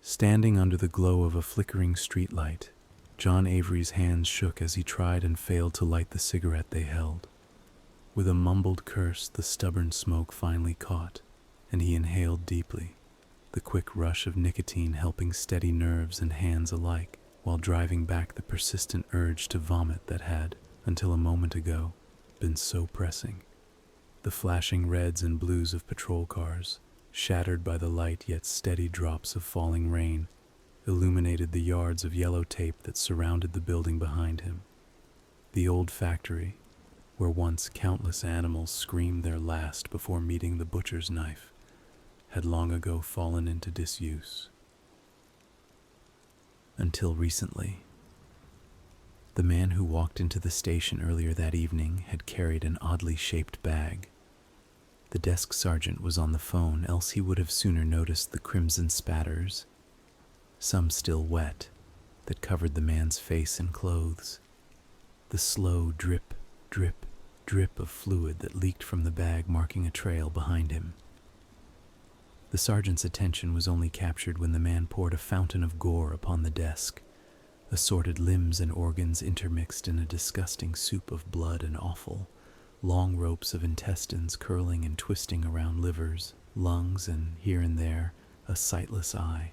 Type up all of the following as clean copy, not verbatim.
Standing under the glow of a flickering streetlight, John Avery's hands shook as he tried and failed to light the cigarette they held. With a mumbled curse, the stubborn smoke finally caught, and he inhaled deeply, the quick rush of nicotine helping steady nerves and hands alike, while driving back the persistent urge to vomit that had, until a moment ago, been so pressing. The flashing reds and blues of patrol cars, shattered by the light yet steady drops of falling rain, illuminated the yards of yellow tape that surrounded the building behind him. The old factory, where once countless animals screamed their last before meeting the butcher's knife, had long ago fallen into disuse. Until recently. The man who walked into the station earlier that evening had carried an oddly shaped bag. The desk sergeant was on the phone, else he would have sooner noticed the crimson spatters, some still wet, that covered the man's face and clothes. The slow drip, drip, drip of fluid that leaked from the bag, marking a trail behind him. The sergeant's attention was only captured when the man poured a fountain of gore upon the desk, assorted limbs and organs intermixed in a disgusting soup of blood and offal, long ropes of intestines curling and twisting around livers, lungs, and here and there, a sightless eye.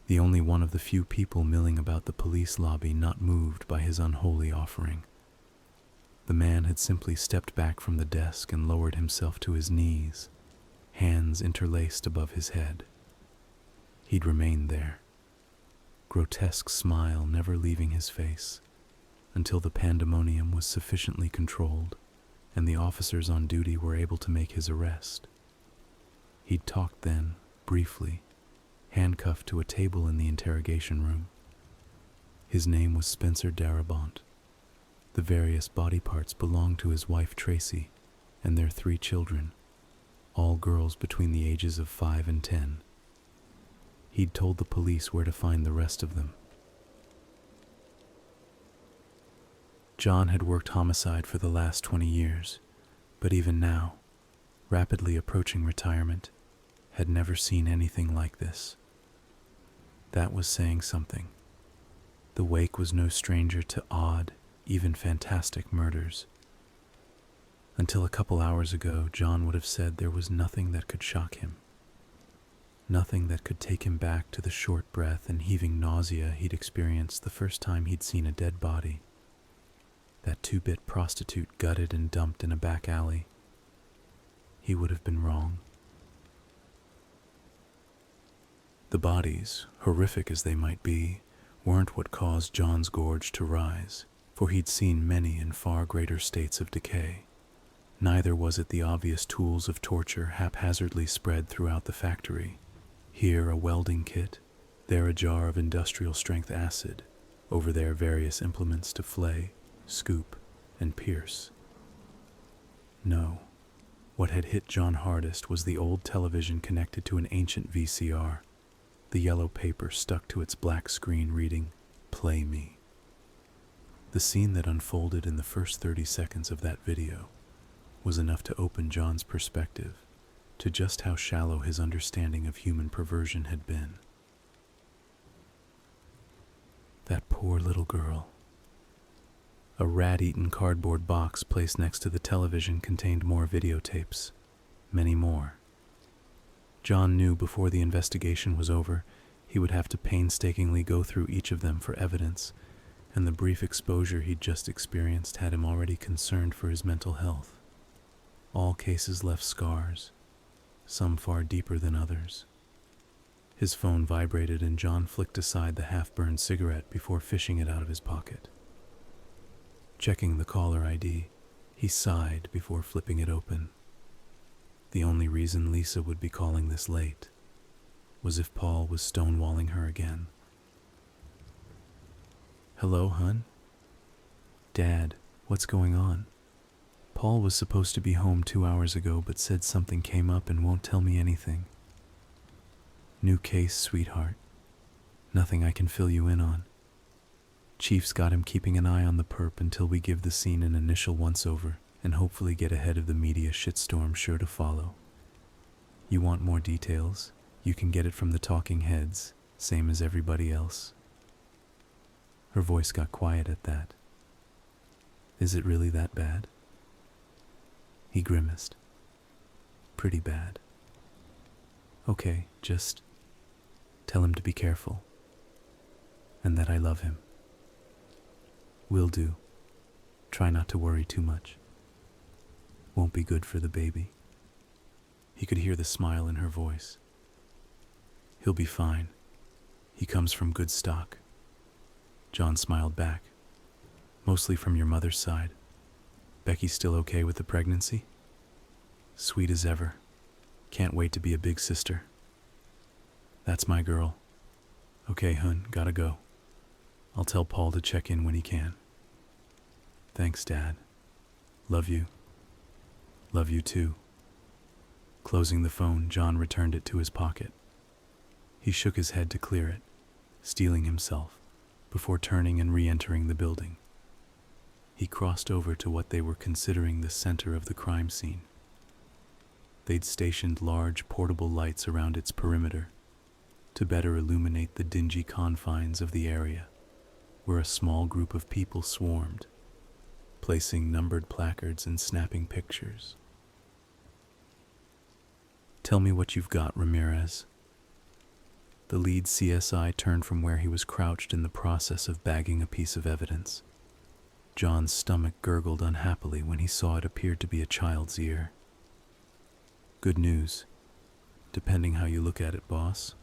The only one of the few people milling about the police lobby not moved by his unholy offering. The man had simply stepped back from the desk and lowered himself to his knees, hands interlaced above his head. He'd remained there, grotesque smile never leaving his face, until the pandemonium was sufficiently controlled and the officers on duty were able to make his arrest. He'd talked then, briefly, handcuffed to a table in the interrogation room. His name was Spencer Darabont. The various body parts belonged to his wife Tracy and their 3 children, all girls between the ages of 5 and 10. He'd told the police where to find the rest of them. John had worked homicide for the last 20 years, but even now, rapidly approaching retirement, had never seen anything like this. That was saying something. The wake was no stranger to odd, even fantastic murders. Until a couple hours ago, John would have said there was nothing that could shock him. Nothing that could take him back to the short breath and heaving nausea he'd experienced the first time he'd seen a dead body. That 2-bit prostitute gutted and dumped in a back alley. He would have been wrong. The bodies, horrific as they might be, weren't what caused John's gorge to rise, for he'd seen many in far greater states of decay. Neither was it the obvious tools of torture haphazardly spread throughout the factory. Here a welding kit, there a jar of industrial-strength acid, over there various implements to flay, scoop, and pierce. No, what had hit John hardest was the old television connected to an ancient VCR, the yellow paper stuck to its black screen reading, "Play Me." The scene that unfolded in the first 30 seconds of that video was enough to open John's perspective to just how shallow his understanding of human perversion had been. That poor little girl. A rat-eaten cardboard box placed next to the television contained more videotapes, many more. John knew before the investigation was over, he would have to painstakingly go through each of them for evidence, and the brief exposure he'd just experienced had him already concerned for his mental health. All cases left scars, some far deeper than others. His phone vibrated and John flicked aside the half-burned cigarette before fishing it out of his pocket. Checking the caller ID, he sighed before flipping it open. The only reason Lisa would be calling this late was if Paul was stonewalling her again. "Hello, hun? Dad, what's going on? Paul was supposed to be home 2 hours ago but said something came up and won't tell me anything. New case, sweetheart. Nothing I can fill you in on. Chief's got him keeping an eye on the perp until we give the scene an initial once-over and hopefully get ahead of the media shitstorm sure to follow. You want more details? You can get it from the talking heads, same as everybody else. Her voice got quiet at that. Is it really that bad? He grimaced. Pretty bad. Okay, just tell him to be careful. And that I love him. Will do. Try not to worry too much. Won't be good for the baby. He could hear the smile in her voice. He'll be fine. He comes from good stock. John smiled back. Mostly from your mother's side. Becky's still okay with the pregnancy? Sweet as ever. Can't wait to be a big sister. That's my girl. Okay, hun, gotta go. I'll tell Paul to check in when he can. Thanks, Dad. Love you. Love you too. Closing the phone, John returned it to his pocket. He shook his head to clear it, steeling himself, before turning and re-entering the building. He crossed over to what they were considering the center of the crime scene. They'd stationed large portable lights around its perimeter to better illuminate the dingy confines of the area, where a small group of people swarmed, placing numbered placards and snapping pictures. Tell me what you've got, Ramirez. The lead CSI turned from where he was crouched in the process of bagging a piece of evidence. John's stomach gurgled unhappily when he saw it appeared to be a child's ear. Good news, depending how you look at it, boss.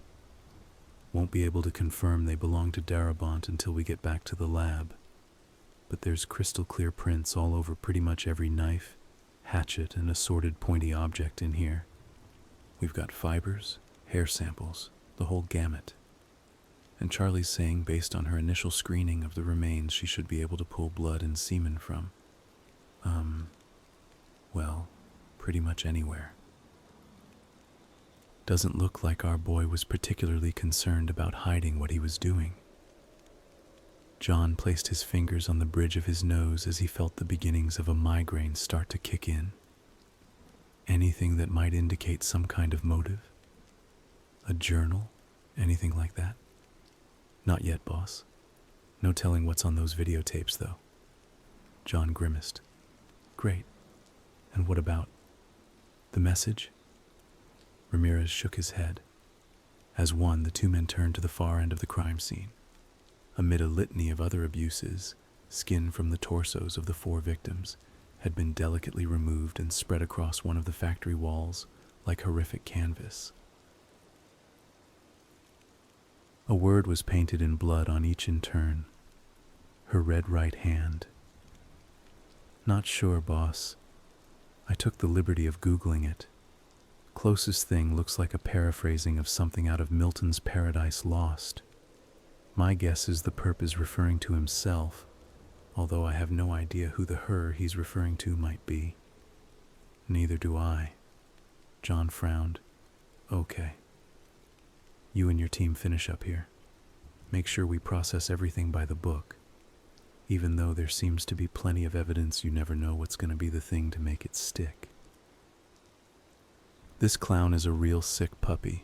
Won't be able to confirm they belong to Darabont until we get back to the lab. But there's crystal clear prints all over pretty much every knife, hatchet, and assorted pointy object in here. We've got fibers, hair samples, the whole gamut. And Charlie's saying based on her initial screening of the remains she should be able to pull blood and semen from, well, pretty much anywhere. Doesn't look like our boy was particularly concerned about hiding what he was doing. John placed his fingers on the bridge of his nose as he felt the beginnings of a migraine start to kick in. Anything that might indicate some kind of motive? A journal? Anything like that? Not yet, boss. No telling what's on those videotapes, though. John grimaced. Great. And what about the message? Ramirez shook his head. As one, the two men turned to the far end of the crime scene. Amid a litany of other abuses, skin from the torsos of the 4 victims had been delicately removed and spread across one of the factory walls like horrific canvas. A word was painted in blood on each in turn. Her red right hand. Not sure, boss. I took the liberty of Googling it. Closest thing looks like a paraphrasing of something out of Milton's Paradise Lost. My guess is the perp is referring to himself, although I have no idea who the her he's referring to might be. Neither do I. John frowned. Okay. You and your team finish up here. Make sure we process everything by the book. Even though there seems to be plenty of evidence, you never know what's going to be the thing to make it stick. This clown is a real sick puppy,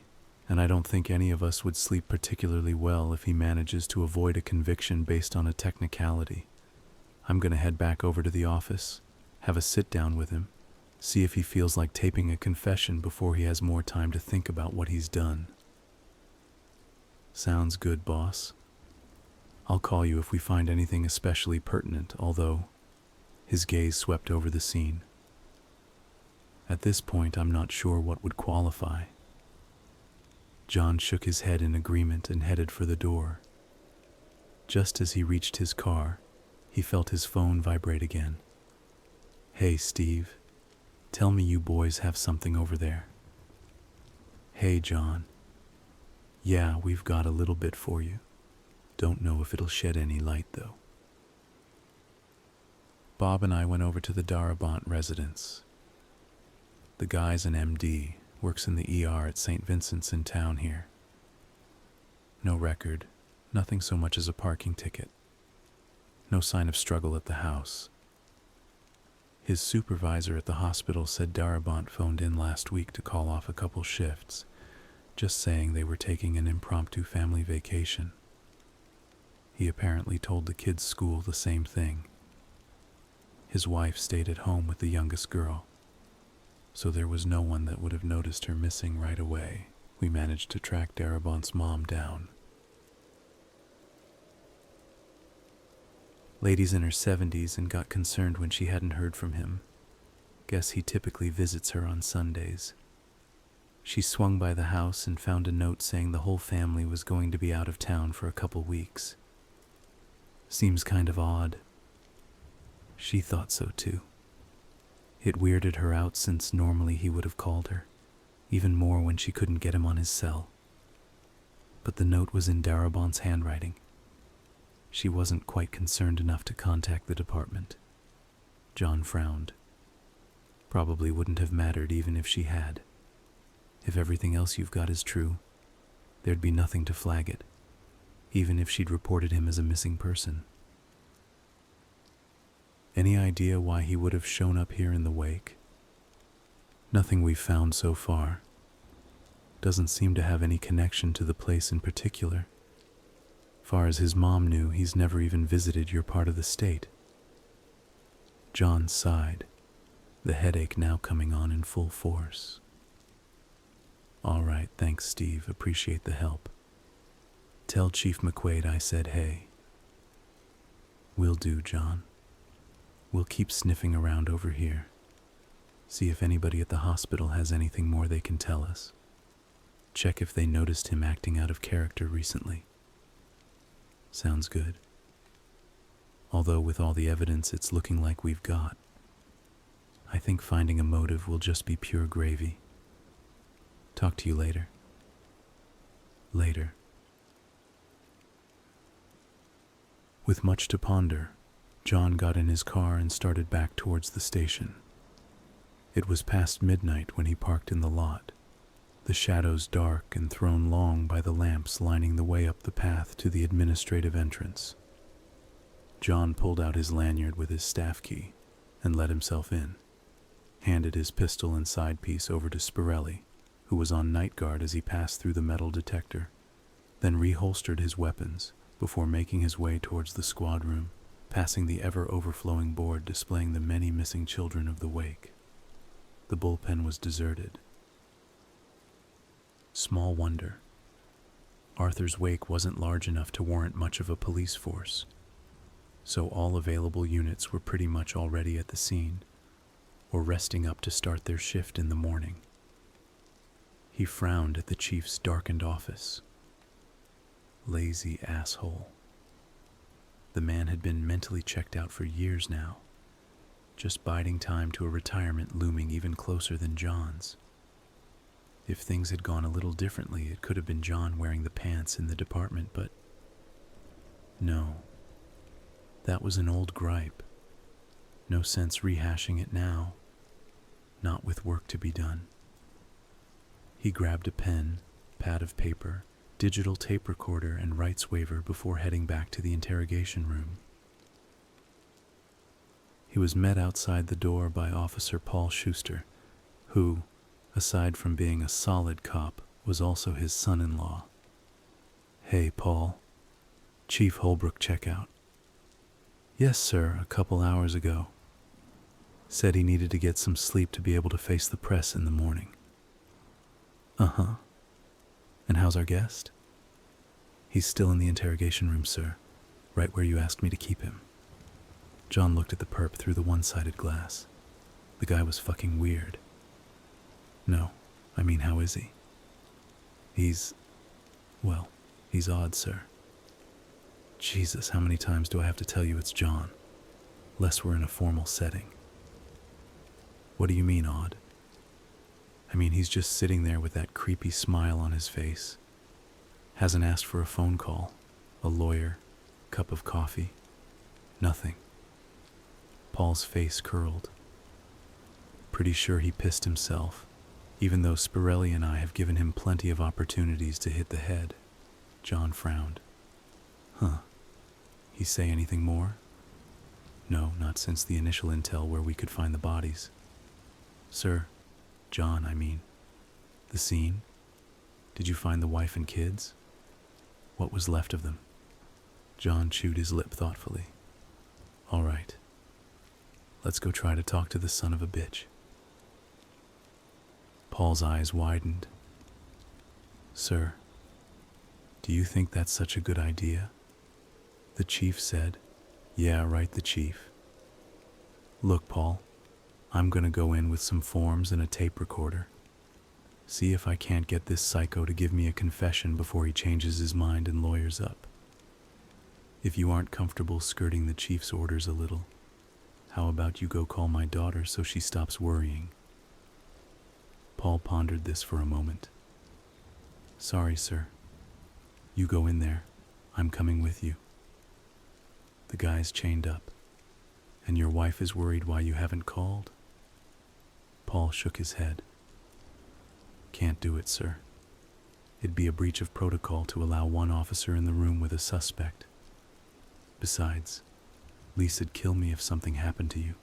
and I don't think any of us would sleep particularly well if he manages to avoid a conviction based on a technicality. I'm going to head back over to the office, have a sit down with him, see if he feels like taping a confession before he has more time to think about what he's done. Sounds good, boss. I'll call you if we find anything especially pertinent, although his gaze swept over the scene. At this point, I'm not sure what would qualify. John shook his head in agreement and headed for the door. Just as he reached his car, he felt his phone vibrate again. Hey, Steve. Tell me you boys have something over there. Hey, John. Yeah, we've got a little bit for you. Don't know if it'll shed any light, though. Bob and I went over to the Darabont residence. The guy's an MD, works in the ER at St. Vincent's in town here. No record, nothing so much as a parking ticket. No sign of struggle at the house. His supervisor at the hospital said Darabont phoned in last week to call off a couple shifts, just saying they were taking an impromptu family vacation. He apparently told the kids' school the same thing. His wife stayed at home with the youngest girl, so there was no one that would have noticed her missing right away. We managed to track Darabont's mom down. Lady's in her 70s and got concerned when she hadn't heard from him. Guess he typically visits her on Sundays. She swung by the house and found a note saying the whole family was going to be out of town for a couple weeks. Seems kind of odd. She thought so too. It weirded her out since normally he would have called her, even more when she couldn't get him on his cell. But the note was in Darabont's handwriting. She wasn't quite concerned enough to contact the department. John frowned. Probably wouldn't have mattered even if she had. If everything else you've got is true, there'd be nothing to flag it, even if she'd reported him as a missing person. Any idea why he would have shown up here in the wake? Nothing we've found so far. Doesn't seem to have any connection to the place in particular. Far as his mom knew, he's never even visited your part of the state. John sighed, the headache now coming on in full force. All right, thanks, Steve. Appreciate the help. Tell Chief McQuaid I said hey. Will do, John. We'll keep sniffing around over here. See if anybody at the hospital has anything more they can tell us. Check if they noticed him acting out of character recently. Sounds good. Although with all the evidence it's looking like we've got, I think finding a motive will just be pure gravy. Talk to you later. Later. With much to ponder, John got in his car and started back towards the station. It was past midnight when he parked in the lot, the shadows dark and thrown long by the lamps lining the way up the path to the administrative entrance. John pulled out his lanyard with his staff key and let himself in, handed his pistol and side piece over to Spirelli, who was on night guard as he passed through the metal detector, then reholstered his weapons before making his way towards the squad room, passing the ever-overflowing board displaying the many missing children of the wake. The bullpen was deserted. Small wonder. Arthur's wake wasn't large enough to warrant much of a police force, so all available units were pretty much already at the scene, or resting up to start their shift in the morning. He frowned at the chief's darkened office. Lazy asshole. The man had been mentally checked out for years now, just biding time to a retirement looming even closer than John's. If things had gone a little differently, it could have been John wearing the pants in the department, but no. That was an old gripe. No sense rehashing it now, not with work to be done. He grabbed a pen, pad of paper, digital tape recorder, and rights waiver before heading back to the interrogation room. He was met outside the door by Officer Paul Schuster, who, aside from being a solid cop, was also his son-in-law. Hey, Paul. Chief Holbrook checkout. Yes, sir, a couple hours ago. Said he needed to get some sleep to be able to face the press in the morning. Uh-huh. And how's our guest? He's still in the interrogation room, sir, right where you asked me to keep him. John looked at the perp through the one-sided glass. The guy was fucking weird. No, I mean, how is he? He's odd, sir. Jesus, how many times do I have to tell you it's John? Lest we're in a formal setting. What do you mean, odd? I mean, he's just sitting there with that creepy smile on his face. Hasn't asked for a phone call, a lawyer, cup of coffee. Nothing. Paul's face curled. Pretty sure he pissed himself, even though Spirelli and I have given him plenty of opportunities to hit the head. John frowned. Huh. He say anything more? No, not since the initial intel where we could find the bodies. Sir, John, I mean. The scene? Did you find the wife and kids? What was left of them? John chewed his lip thoughtfully. All right. Let's go try to talk to the son of a bitch. Paul's eyes widened. Sir, do you think that's such a good idea? The chief said. Yeah, right, the chief. Look, Paul, I'm gonna go in with some forms and a tape recorder. See if I can't get this psycho to give me a confession before he changes his mind and lawyers up. If you aren't comfortable skirting the chief's orders a little, how about you go call my daughter so she stops worrying? Paul pondered this for a moment. Sorry, sir. You go in there. I'm coming with you. The guy's chained up. And your wife is worried why you haven't called? Paul shook his head. Can't do it, sir. It'd be a breach of protocol to allow one officer in the room with a suspect. Besides, Lisa'd kill me if something happened to you.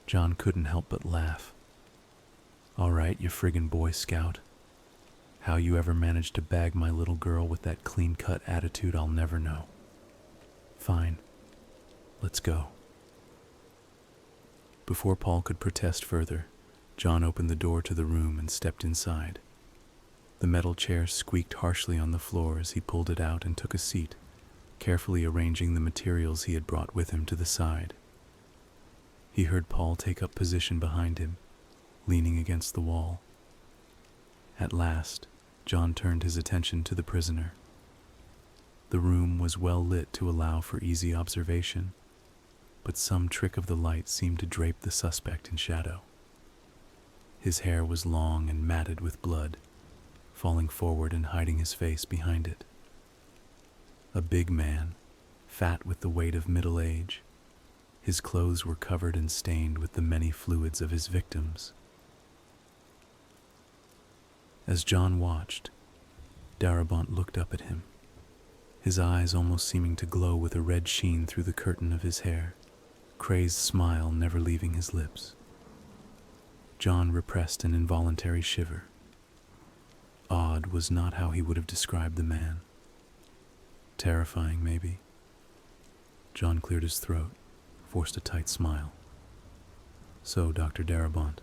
John couldn't help but laugh. All right, you friggin' Boy Scout. How you ever managed to bag my little girl with that clean-cut attitude, I'll never know. Fine. Let's go. Before Paul could protest further, John opened the door to the room and stepped inside. The metal chair squeaked harshly on the floor as he pulled it out and took a seat, carefully arranging the materials he had brought with him to the side. He heard Paul take up position behind him, leaning against the wall. At last, John turned his attention to the prisoner. The room was well lit to allow for easy observation, but some trick of the light seemed to drape the suspect in shadow. His hair was long and matted with blood, falling forward and hiding his face behind it. A big man, fat with the weight of middle age, his clothes were covered and stained with the many fluids of his victims. As John watched, Darabont looked up at him, his eyes almost seeming to glow with a red sheen through the curtain of his hair, crazed smile never leaving his lips. John repressed an involuntary shiver. Odd was not how he would have described the man. Terrifying, maybe. John cleared his throat, forced a tight smile. So, Dr. Darabont,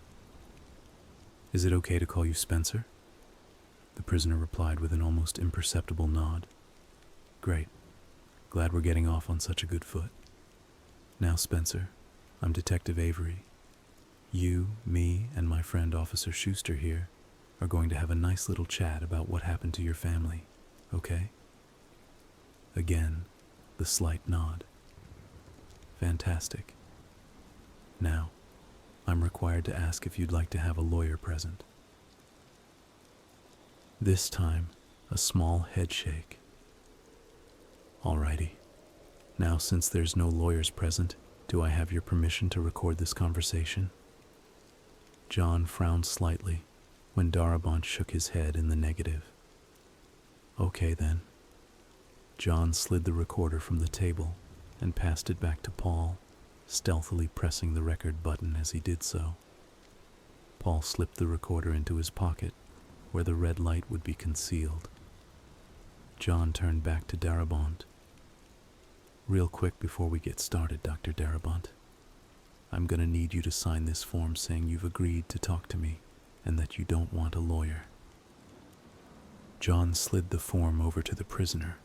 is it okay to call you Spencer? The prisoner replied with an almost imperceptible nod. Great. Glad we're getting off on such a good foot. Now, Spencer, I'm Detective Avery. You, me, and my friend Officer Schuster here are going to have a nice little chat about what happened to your family, okay? Again, the slight nod. Fantastic. Now, I'm required to ask if you'd like to have a lawyer present. This time, a small head shake. Alrighty. Now, since there's no lawyers present, do I have your permission to record this conversation? John frowned slightly when Darabont shook his head in the negative. Okay then. John slid the recorder from the table and passed it back to Paul, stealthily pressing the record button as he did so. Paul slipped the recorder into his pocket, where the red light would be concealed. John turned back to Darabont. Real quick before we get started, Dr. Darabont, I'm gonna need you to sign this form saying you've agreed to talk to me and that you don't want a lawyer. John slid the form over to the prisoner,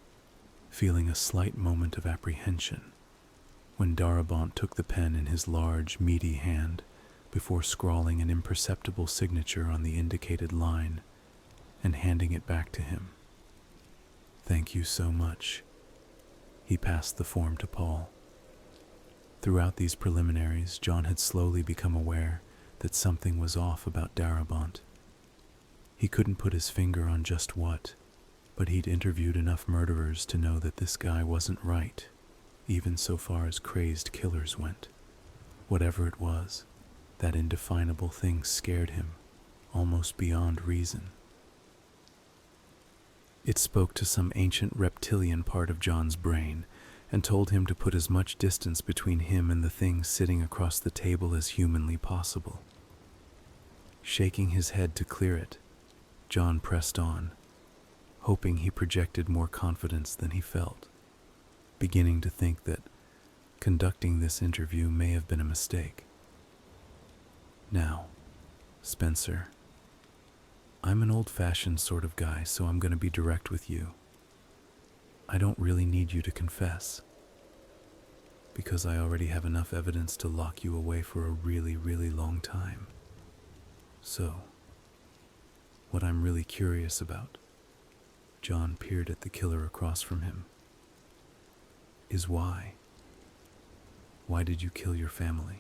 feeling a slight moment of apprehension when Darabont took the pen in his large, meaty hand before scrawling an imperceptible signature on the indicated line and handing it back to him. Thank you so much. He passed the form to Paul. Throughout these preliminaries, John had slowly become aware that something was off about Darabont. He couldn't put his finger on just what, but he'd interviewed enough murderers to know that this guy wasn't right, even so far as crazed killers went. Whatever it was, that indefinable thing scared him, almost beyond reason. It spoke to some ancient reptilian part of John's brain and told him to put as much distance between him and the thing sitting across the table as humanly possible. Shaking his head to clear it, John pressed on, hoping he projected more confidence than he felt, beginning to think that conducting this interview may have been a mistake. Now, Spencer, I'm an old-fashioned sort of guy, so I'm going to be direct with you. I don't really need you to confess, because I already have enough evidence to lock you away for a really, really long time. So, what I'm really curious about, John peered at the killer across from him, is why. Why did you kill your family?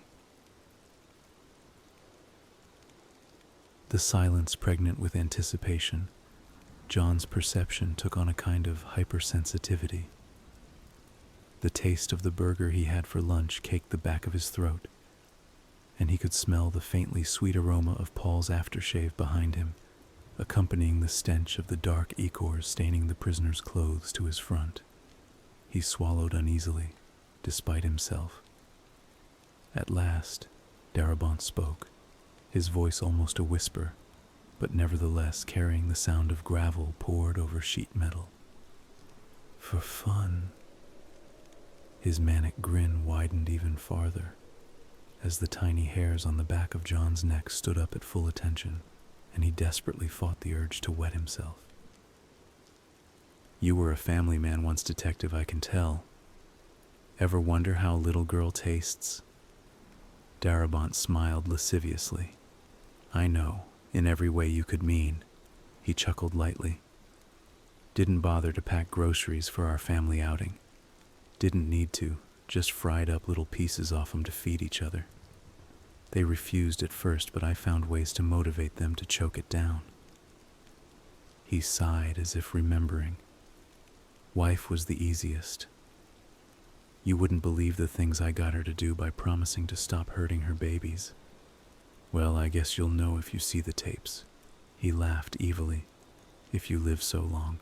The silence pregnant with anticipation, John's perception took on a kind of hypersensitivity. The taste of the burger he had for lunch caked the back of his throat, and he could smell the faintly sweet aroma of Paul's aftershave behind him, accompanying the stench of the dark ichor staining the prisoner's clothes to his front. He swallowed uneasily, despite himself. At last, Darabont spoke, his voice almost a whisper, but nevertheless carrying the sound of gravel poured over sheet metal. For fun. His manic grin widened even farther, as the tiny hairs on the back of John's neck stood up at full attention, and he desperately fought the urge to wet himself. You were a family man once, detective, I can tell. Ever wonder how a little girl tastes? Darabont smiled lasciviously. I know, in every way you could mean. He chuckled lightly. Didn't bother to pack groceries for our family outing. Didn't need to, just fried up little pieces off 'em to feed each other. They refused at first, but I found ways to motivate them to choke it down. He sighed as if remembering. Wife was the easiest. You wouldn't believe the things I got her to do by promising to stop hurting her babies. Well, I guess you'll know if you see the tapes. He laughed evilly. If you live so long.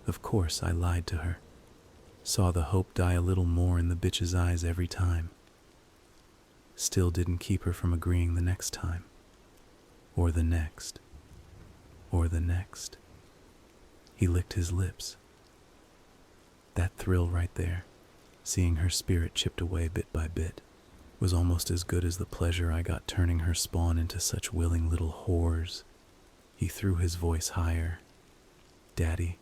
Of course, I lied to her. Saw the hope die a little more in the bitch's eyes every time. Still didn't keep her from agreeing the next time. Or the next. Or the next. He licked his lips. That thrill right there, seeing her spirit chipped away bit by bit, was almost as good as the pleasure I got turning her spawn into such willing little whores. He threw his voice higher. Daddy,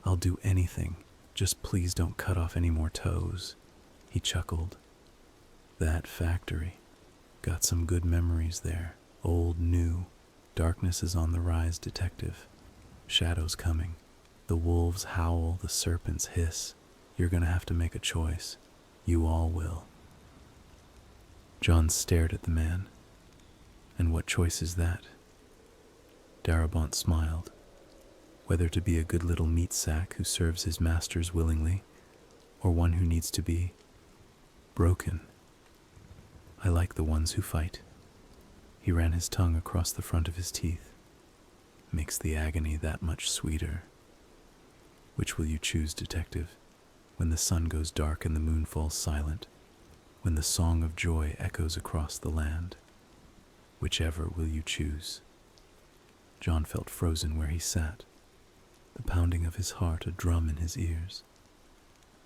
I'll do anything, just please don't cut off any more toes. He chuckled. That factory. Got some good memories there. Old, new. Darkness is on the rise, detective. Shadows coming. The wolves howl, the serpents hiss. You're gonna have to make a choice. You all will. John stared at the man. And what choice is that? Darabont smiled. Whether to be a good little meat sack who serves his masters willingly, or one who needs to be broken. I like the ones who fight. He ran his tongue across the front of his teeth. Makes the agony that much sweeter. Which will you choose, detective? When the sun goes dark and the moon falls silent, when the song of joy echoes across the land. Whichever will you choose? John felt frozen where he sat, the pounding of his heart a drum in his ears.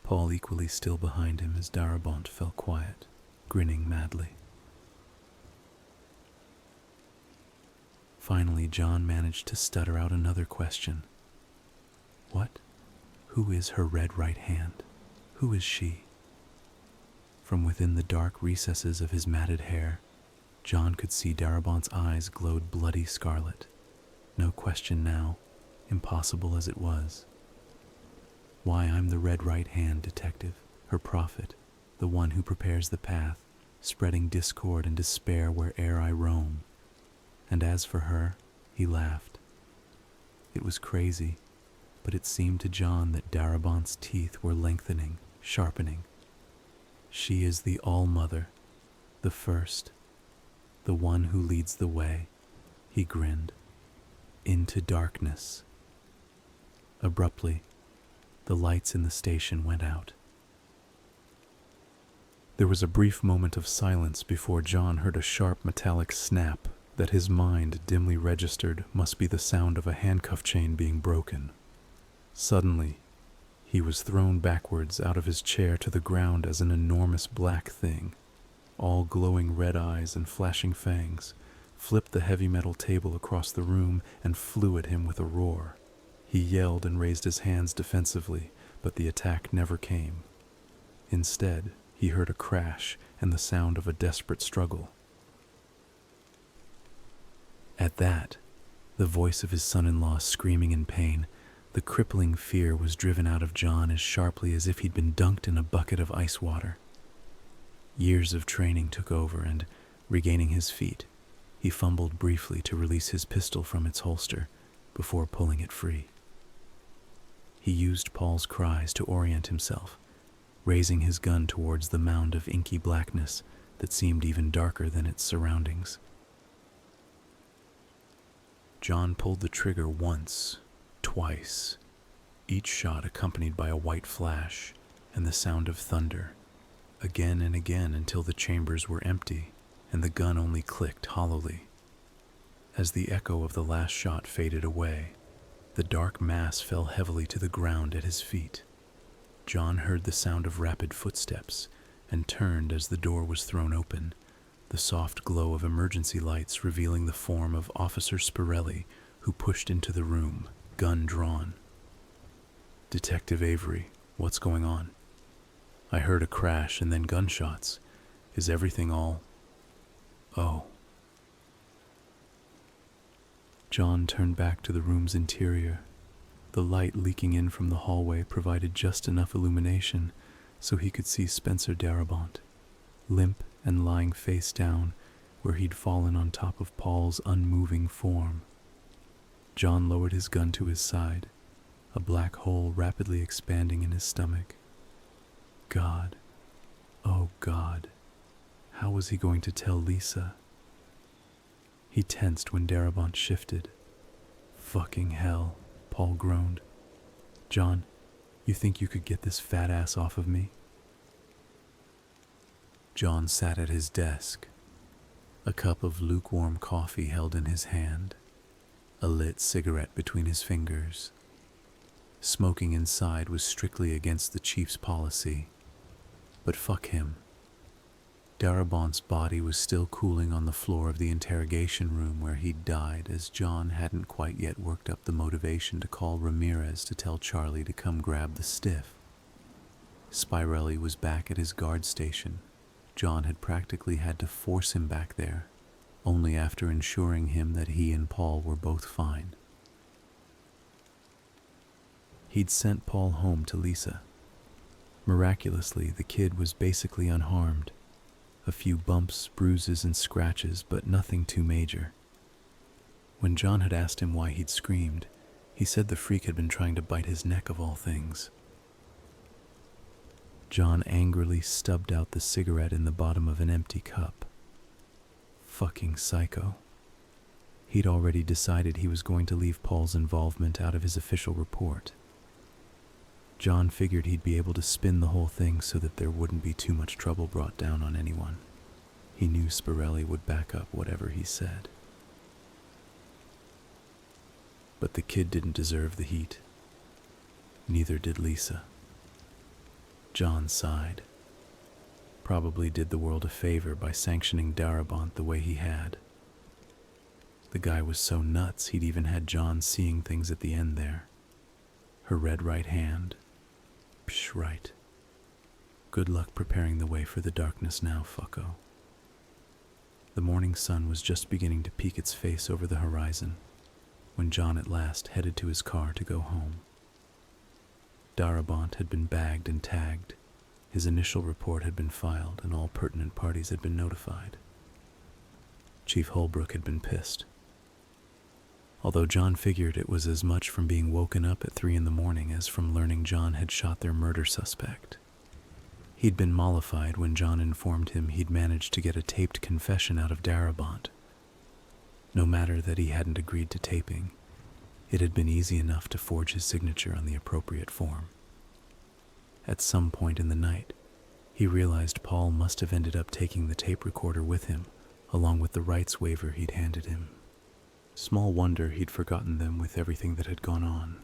Paul equally still behind him as Darabont fell quiet, grinning madly. Finally, John managed to stutter out another question. What? Who is her red right hand? Who is she? From within the dark recesses of his matted hair, John could see Darabont's eyes glowed bloody scarlet. No question now, impossible as it was. Why, I'm the red right hand, detective, her prophet, the one who prepares the path, spreading discord and despair where'er I roam. And as for her, he laughed. It was crazy, but it seemed to John that Darabont's teeth were lengthening, sharpening. She is the All-Mother, the first, the one who leads the way, he grinned, into darkness. Abruptly, the lights in the station went out. There was a brief moment of silence before John heard a sharp metallic snap that his mind dimly registered must be the sound of a handcuff chain being broken. Suddenly, he was thrown backwards out of his chair to the ground as an enormous black thing, all glowing red eyes and flashing fangs, flipped the heavy metal table across the room and flew at him with a roar. He yelled and raised his hands defensively, but the attack never came. Instead, he heard a crash and the sound of a desperate struggle. At that, the voice of his son-in-law screaming in pain, the crippling fear was driven out of John as sharply as if he'd been dunked in a bucket of ice water. Years of training took over, and, regaining his feet, he fumbled briefly to release his pistol from its holster before pulling it free. He used Paul's cries to orient himself, raising his gun towards the mound of inky blackness that seemed even darker than its surroundings. John pulled the trigger once, twice, each shot accompanied by a white flash and the sound of thunder, again and again until the chambers were empty and the gun only clicked hollowly. As the echo of the last shot faded away, the dark mass fell heavily to the ground at his feet. John heard the sound of rapid footsteps and turned as the door was thrown open, the soft glow of emergency lights revealing the form of Officer Spirelli, who pushed into the room, gun drawn. "Detective Avery, what's going on? I heard a crash and then gunshots. Is everything all..." "Oh." John turned back to the room's interior. The light leaking in from the hallway provided just enough illumination so he could see Spencer Darabont, limp and lying face down where he'd fallen on top of Paul's unmoving form. John lowered his gun to his side, a black hole rapidly expanding in his stomach. God, oh God, how was he going to tell Lisa? He tensed when Darabont shifted. "Fucking hell," Paul groaned. "John, you think you could get this fat ass off of me?" John sat at his desk, a cup of lukewarm coffee held in his hand, a lit cigarette between his fingers. Smoking inside was strictly against the chief's policy, but fuck him. Darabont's body was still cooling on the floor of the interrogation room where he'd died, as John hadn't quite yet worked up the motivation to call Ramirez to tell Charlie to come grab the stiff. Spirelli was back at his guard station. John had practically had to force him back there, only after ensuring him that he and Paul were both fine. He'd sent Paul home to Lisa. Miraculously, the kid was basically unharmed. A few bumps, bruises, and scratches, but nothing too major. When John had asked him why he'd screamed, he said the freak had been trying to bite his neck of all things. John angrily stubbed out the cigarette in the bottom of an empty cup. Fucking psycho. He'd already decided he was going to leave Paul's involvement out of his official report. John figured he'd be able to spin the whole thing so that there wouldn't be too much trouble brought down on anyone. He knew Spirelli would back up whatever he said. But the kid didn't deserve the heat. Neither did Lisa. John sighed. Probably did the world a favor by sanctioning Darabont the way he had. The guy was so nuts he'd even had John seeing things at the end there. Her red right hand. Psh, right. Good luck preparing the way for the darkness now, fucko. The morning sun was just beginning to peek its face over the horizon when John at last headed to his car to go home. Darabont had been bagged and tagged. His initial report had been filed and all pertinent parties had been notified. Chief Holbrook had been pissed. Although John figured it was as much from being woken up at 3 a.m. as from learning John had shot their murder suspect. He'd been mollified when John informed him he'd managed to get a taped confession out of Darabont. No matter that he hadn't agreed to taping, it had been easy enough to forge his signature on the appropriate form. At some point in the night, He realized Paul must have ended up taking the tape recorder with him, along with the rights waiver he'd handed him. Small wonder he'd forgotten them with everything that had gone on.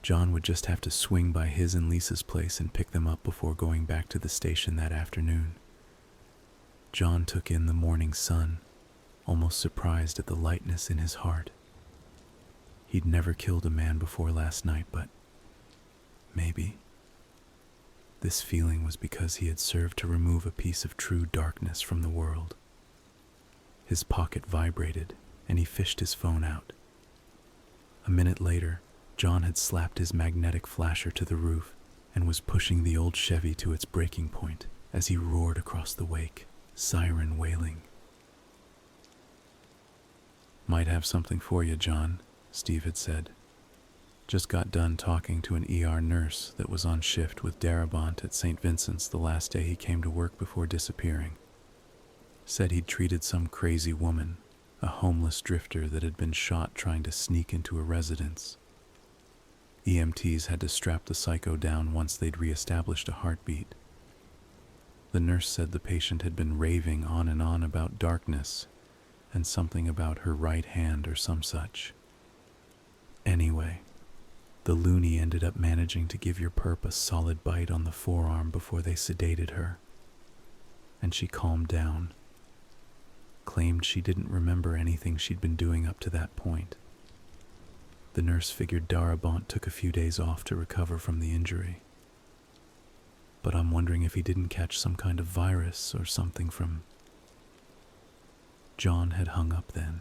John would just have to swing by his and Lisa's place and pick them up before going back to the station that afternoon. John took in the morning sun, almost surprised at the lightness in his heart. He'd never killed a man before last night, but maybe this feeling was because he had served to remove a piece of true darkness from the world. His pocket vibrated, and he fished his phone out. A minute later, John had slapped his magnetic flasher to the roof and was pushing the old Chevy to its breaking point as he roared across the wake, siren wailing. "Might have something for you, John," Steve had said. "Just got done talking to an ER nurse that was on shift with Darabont at St. Vincent's the last day he came to work before disappearing. Said he'd treated some crazy woman, a homeless drifter that had been shot trying to sneak into a residence. EMTs had to strap the psycho down once they'd reestablished a heartbeat. The nurse said the patient had been raving on and on about darkness and something about her right hand or some such. Anyway, the loony ended up managing to give your perp a solid bite on the forearm before they sedated her. And she calmed down. Claimed she didn't remember anything she'd been doing up to that point. The nurse figured Darabont took a few days off to recover from the injury. But I'm wondering if he didn't catch some kind of virus or something from..." John had hung up then.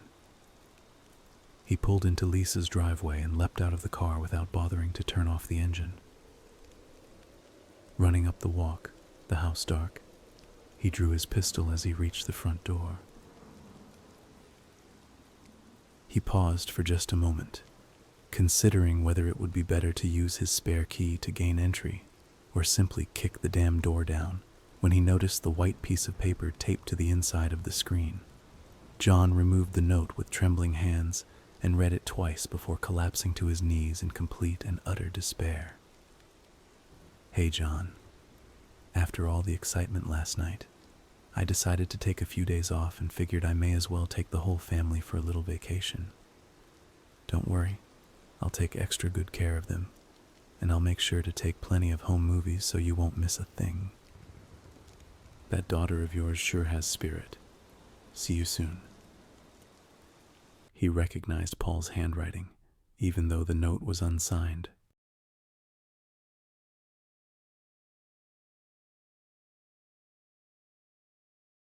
He pulled into Lisa's driveway and leapt out of the car without bothering to turn off the engine. Running up the walk, the house dark, he drew his pistol as he reached the front door. He paused for just a moment, considering whether it would be better to use his spare key to gain entry or simply kick the damn door down when he noticed the white piece of paper taped to the inside of the screen. John removed the note with trembling hands and read it twice before collapsing to his knees in complete and utter despair. "Hey, John. After all the excitement last night, I decided to take a few days off and figured I may as well take the whole family for a little vacation. Don't worry, I'll take extra good care of them, and I'll make sure to take plenty of home movies so you won't miss a thing. That daughter of yours sure has spirit. See you soon." He recognized Paul's handwriting, even though the note was unsigned.